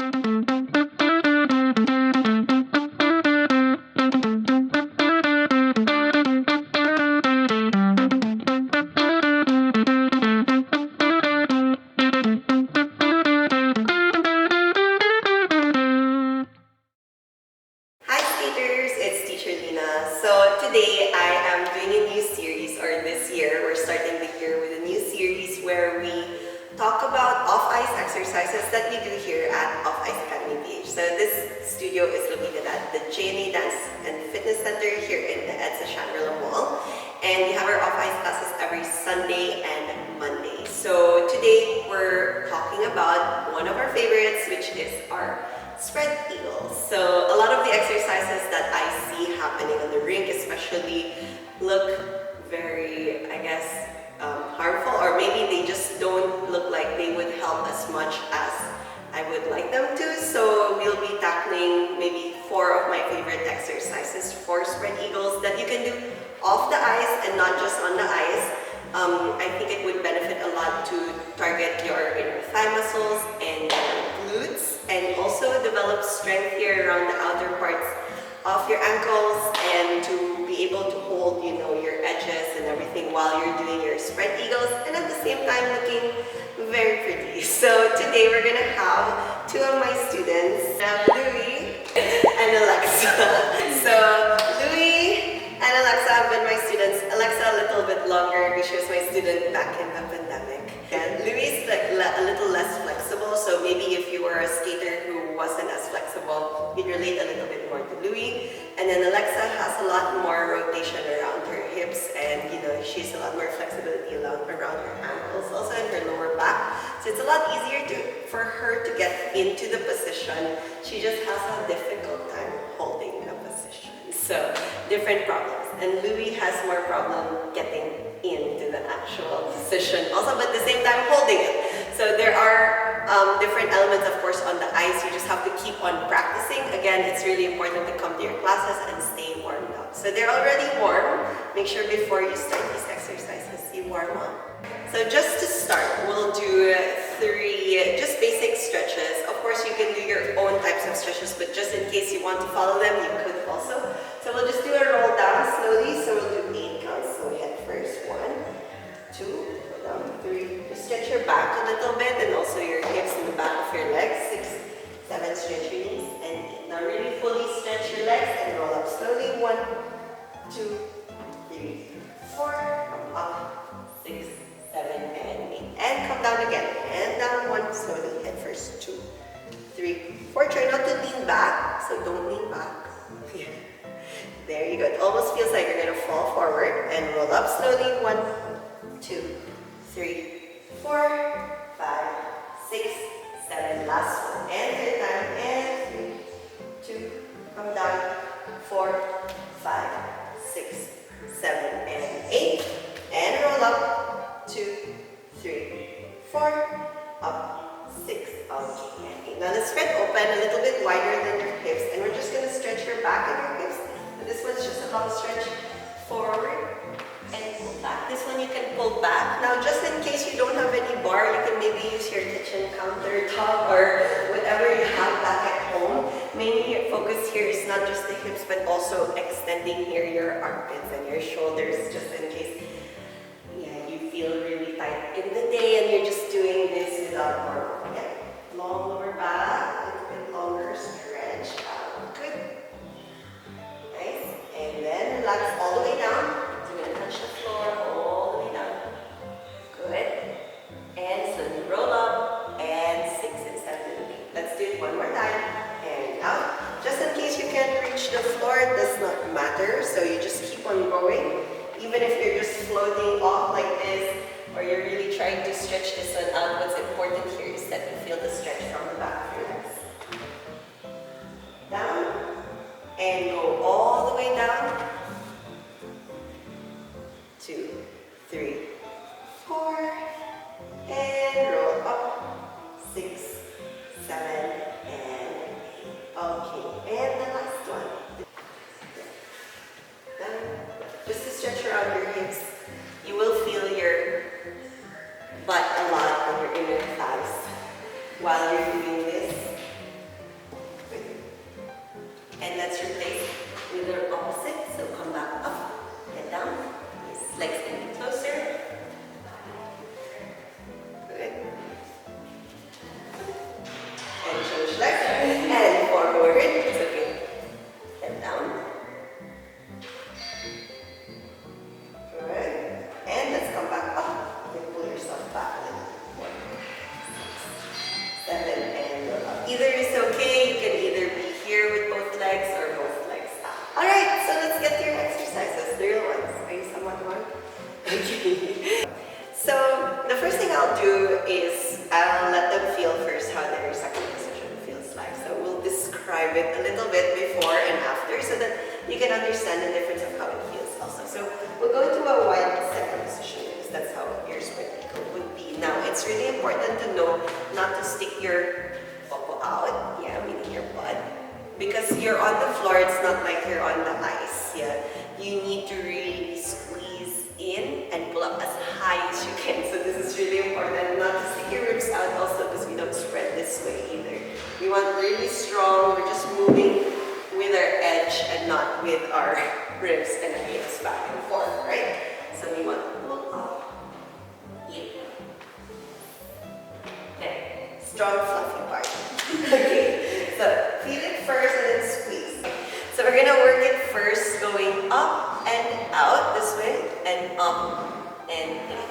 Hi skaters, it's Teacher Lina. So today I am doing a new series, or this year we're starting the year with a new series where we talk about off-ice exercises that we do here at Off-Ice Academy PH. So this studio is located at the JNA Dance and Fitness Center here in the EDSA Shangri-La Mall. And we have our off-ice classes every Sunday and Monday. So today we're talking about one of our favorites, which is our spread eagles. So a lot of the exercises that I see happening on the rink especially look very, I guess, harmful, or maybe they just don't look like they would help as much as I would like them to. So we'll be tackling maybe 4 of my favorite exercises for spread eagles that you can do off the ice and not just on the ice. I think it would benefit a lot to target your inner thigh muscles and your glutes, and also develop strength here around the outer parts of your ankles, and to be able to hold, you know, your edges and everything while you're doing your spread eagles, and at the same time looking very pretty. So today we're gonna have 2 of my students, Louis and Alexa. So Louis and Alexa have been my students. Alexa a little bit longer because she was my student back in the pandemic. And Louis is like a little less flexible, so maybe if you were a skater who wasn't as flexible, you'd relate a little bit more to Louis. And then Alexa has a lot more rotation around her hips, and you know, she's a lot more flexibility around her ankles, also in her lower back. So it's a lot easier for her to get into the position. She just has a difficult time holding the position. So different problems. And Louis has more problem getting into the actual position also, but at the same time holding it. So there are different elements, of course, on the ice. You just have to keep on practicing. Again, it's really important to come to your classes and stay warmed up. So they're already warm. Make sure before you start these exercises, you warm up. So just to start, we'll do 3 just basic stretches. Of course, you can do your own types of stretches, but just in case you want to follow them, you could also. So we'll just do a roll down slowly. So we'll do 8 counts. So head first, 1, 2, go down, 3. Just stretch your back a little bit, and also your hips and the back of your legs. 6, 7, stretch your knees, and 8. Now really fully stretch your legs and roll up slowly. 1, 2, 3, 4. Come up. 6, 7, and 8. And come down again. And down 1, slowly. Head first. 2, 3, 4. Try not to lean back, so don't lean back. There you go. It almost feels like you're going to fall forward, and roll up slowly. 1, 2, 3, 4, 5, 6, 7. Last one. And third time. And 3, 2. Come down. 4, 5, 6, 7, and 8. And roll up. 2, 3, 4. Up. 6. Okay. And 8. Now let's spread open a little bit wider than your hips, and we're just going to stretch your back and your hips. This one's just a long stretch forward and pull back. This one you can pull back. Now just in case you don't have any bar, you can maybe use your kitchen countertop or whatever you have back at home. Mainly your focus here is not just the hips, but also extending here your armpits and your shoulders, just in case you feel really tight in the day and you're just doing this without bar. Again, long lower back, a little bit longer, stretch out. Good. And then relax all the way down. You're going to touch the floor all the way down. Good. And slowly roll up. And 6 and 7 and 8. Let's do it one more time. And out. Just in case you can't reach the floor, it does not matter. So you just keep on going. Even if you're just floating off like this, or you're really trying to stretch this one out, what's important here is that you feel the stretch from the back of your legs. Down. And go all the way down. 2, 3, 4. And roll up. 6, 7, and 8. Okay, and the last one. Down. Just to stretch around your hips. You will feel your butt a lot on your inner thighs while you're doing this. okay. You can either be here with both legs or both legs out. Alright, so let's get to your exercises, the real ones. Are you somewhat warm? Okay. So the first thing I'll do is I'll let them feel first how their second position feels like. So we'll describe it a little bit before and after so that you can understand the difference of how it feels also. So we'll go into a wide second position because that's how your sprint eagle would be. Now it's really important to know not to stick your popo out, meaning your butt, because you're on the floor, it's not like you're on the ice. You need to really squeeze in and pull up as high as you can. So this is really important, not to stick your ribs out also because we don't spread this way either. We want really strong, we're just moving with our edge and not with our ribs and our hips back and forth, right? So we want to pull up, in. Okay, strong fluffy part. Okay, so feel it first and then squeeze. So we're gonna work it first going up and out this way, and up and in,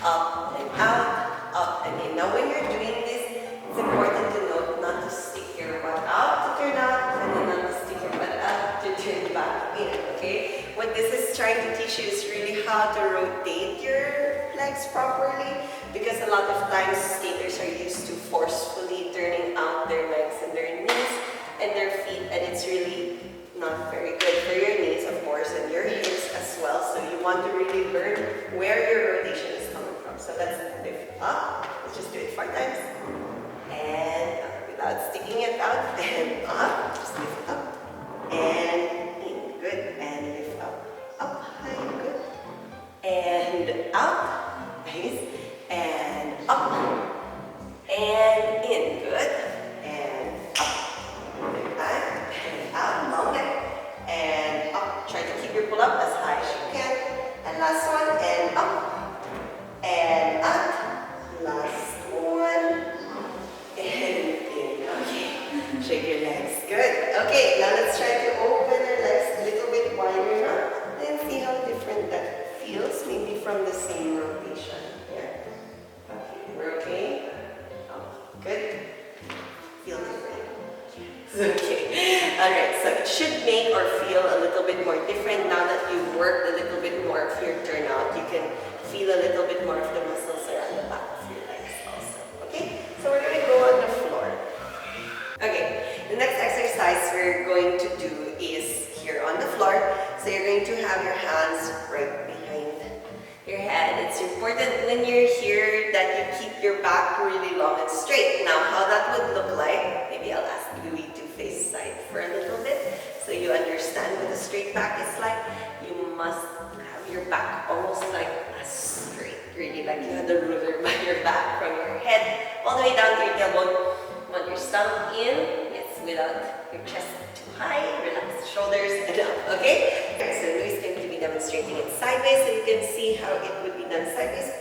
up and out, up and in. Now when you're doing this, it's important to note not to stick your butt out to turn out, and then not to stick your butt out to turn back in, okay? What this is trying to teach you is really how to rotate your legs properly, because a lot of times skaters are used to forcefully turning out their legs and their knees and their feet, and it's really not very good for your knees, of course, and your hips as well. So you want to really learn where your rotation is coming from. So let's lift up. Let's just do it 4 times. And up without sticking it out. And up. Just lift up. And in. Good. And lift up. Up high. Good. And out. Nice. And up. And in. Good. And up. And out. Long neck. And up. Try to keep your pull up as high as you can. And last one. And up. And up. Last one. And in. Okay. Shake your legs. Good. Okay. Now let's try to open our legs a little bit wider now. And see how different that feels. Maybe from the same rotation. Here. Okay. We're okay. Oh, good. Feel different. Okay. Alright, so it should make or feel a little bit more different now that you've worked a little bit more of your turnout. You can feel a little bit more of the muscles around the back of your legs also. Okay? So we're going to go on the floor. Okay, the next exercise we're going to do is here on the floor. So you're going to have your hands right behind your head. It's important when you're here that you keep your back really long and straight. Now, how that would look like, maybe I'll ask Louie to face side for a little bit so you understand what a straight back is like. You must have your back almost like a straight, really like you had a ruler by your back from your head all the way down to your tailbone. Want your stomach in, yes, without your chest too high. Relax the shoulders and up, okay? Okay, so Louie's going to be demonstrating it sideways so you can see how it would be done sideways.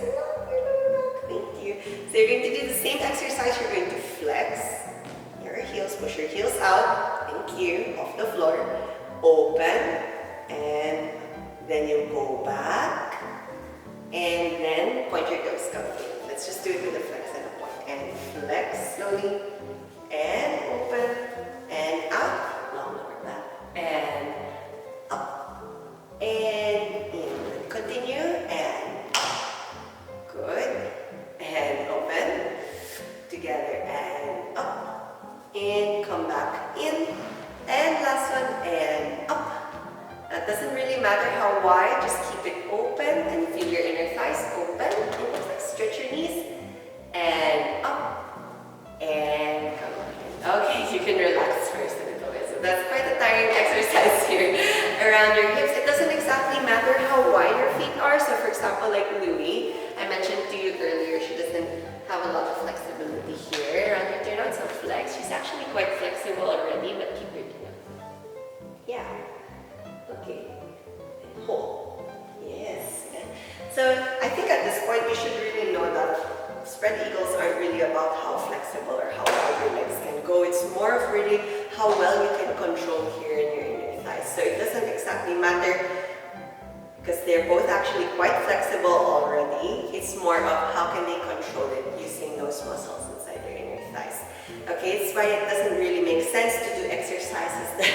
Thank you. So you're going to do the same exercise. You're going to flex your heels, push your heels out. Thank you. Off the floor. Open. And then you go back. And then point your toes. Come in. Let's just do it with a flex and a point. And flex slowly. And open. And out. Long lower back. And up. And in. Continue. And good. And open. Together. And up. In. Come back in. And last one. And up. That doesn't really matter how wide. Just keep it open. And feel your inner thighs open. And just like stretch your knees. And up. And come on. Okay, you can relax first a little bit. So that's quite a tiring exercise here around your hips. It doesn't exactly matter how wide your feet are. So for example, like Louie, I mentioned to you earlier, she doesn't have a lot of flexibility here around her turnout. So flex. She's actually quite flexible already, but keep your turnout. Yeah. Okay. And hold. Yes. So I think at this point you should really know that spread eagles aren't really about how flexible or how wide your legs can go. It's more of really how well you can control here in your inner thighs. So it doesn't exactly matter because they're both actually quite flexible already. It's more of how can they control it using those muscles inside their inner thighs. Okay, it's why it doesn't really make sense to do exercises that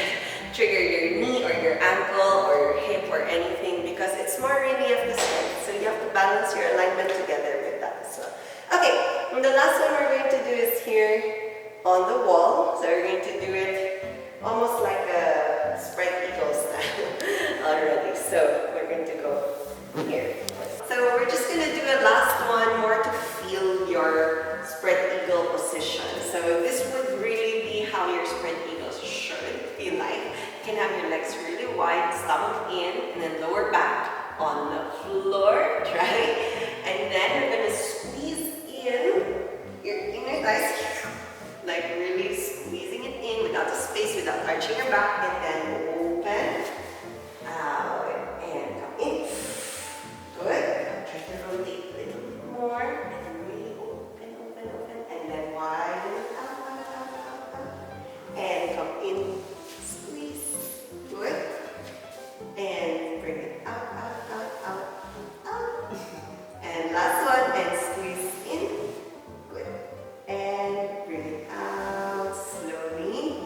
trigger your knee or your ankle or your hip or anything, because it's more really of the strength. So you have to balance your alignment together with that as well. Okay, and the last one we're going to do is here on the wall. So we're going to do it almost like a spread eagle style already. So we're going to go here. So we're just going to do a last one more to feel your spread eagle position. So this would really be how your spread eagles should feel like. You can have your legs really wide, stomach in, and then lower back on the floor. Try. And then you're going to squeeze in your inner thighs, like really squeezing it in without the space, without arching your back, and then open, out, and come in. Good. Try to rotate a little bit more, and then really open, and then widen it out, and come in, squeeze. Good. And bring it out. And last one, and squeeze in. Good. And bring it out slowly.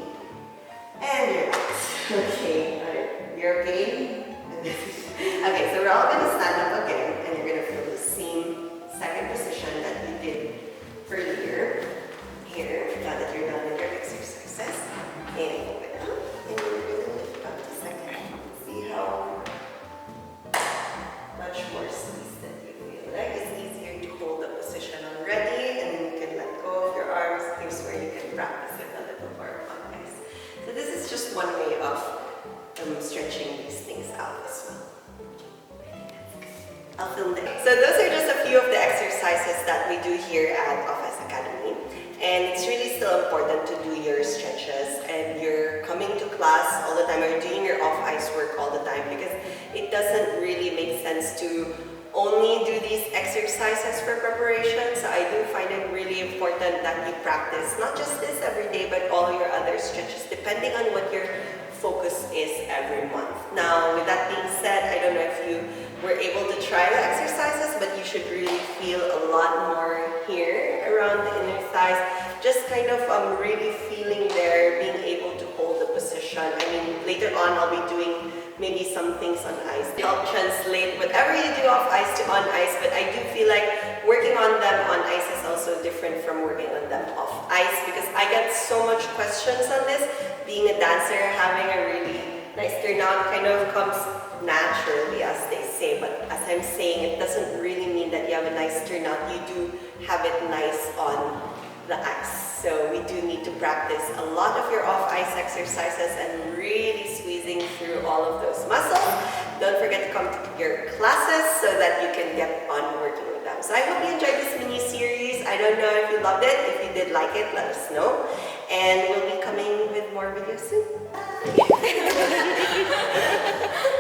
And relax. Okay, alright. You're okay? Okay, so we're all going to stand up again, and you're going to feel the same second position that you did earlier. Here, now that you're done with your exercises. And open up, and you're going to lift up the second. See how much more squeeze that you feel like. It's easier to hold the position already, and then you can let go of your arms. Here's where you can practice it a little more on ice. So this is just one way of stretching these things out as well. I'll film them. So those are just a few of the exercises that we do here at Office Academy. And it's really still important to do your stretches, and you're coming to class all the time, or you're doing your off-ice work all the time, because it doesn't really make sense to only do these exercises for preparation. So I do find it really important that you practice not just this every day, but all your other stretches, depending on what your focus is every month. Now, with that being said, I don't know if you were able to try the exercises, but you should really feel a lot more here around the inner thighs. Just kind of really feeling there, being able to hold the position. I mean, later on I'll be doing maybe some things on ice to help translate whatever you do off ice to on ice, but I do feel like working on them on ice is also different from working on them off ice, because I get so much questions on this. Being a dancer, having a really nice turnout kind of comes naturally, as they say, but as I'm saying, it doesn't really mean that you have a nice turnout. You do have it nice on the ice. So we do need to practice a lot of your off-ice exercises and really squeezing through all of those muscles. Don't forget to come to your classes so that you can get on working with them. So I hope you enjoyed this mini-series. I don't know if you loved it. If you did like it, let us know. And we'll be coming with more videos soon. Bye!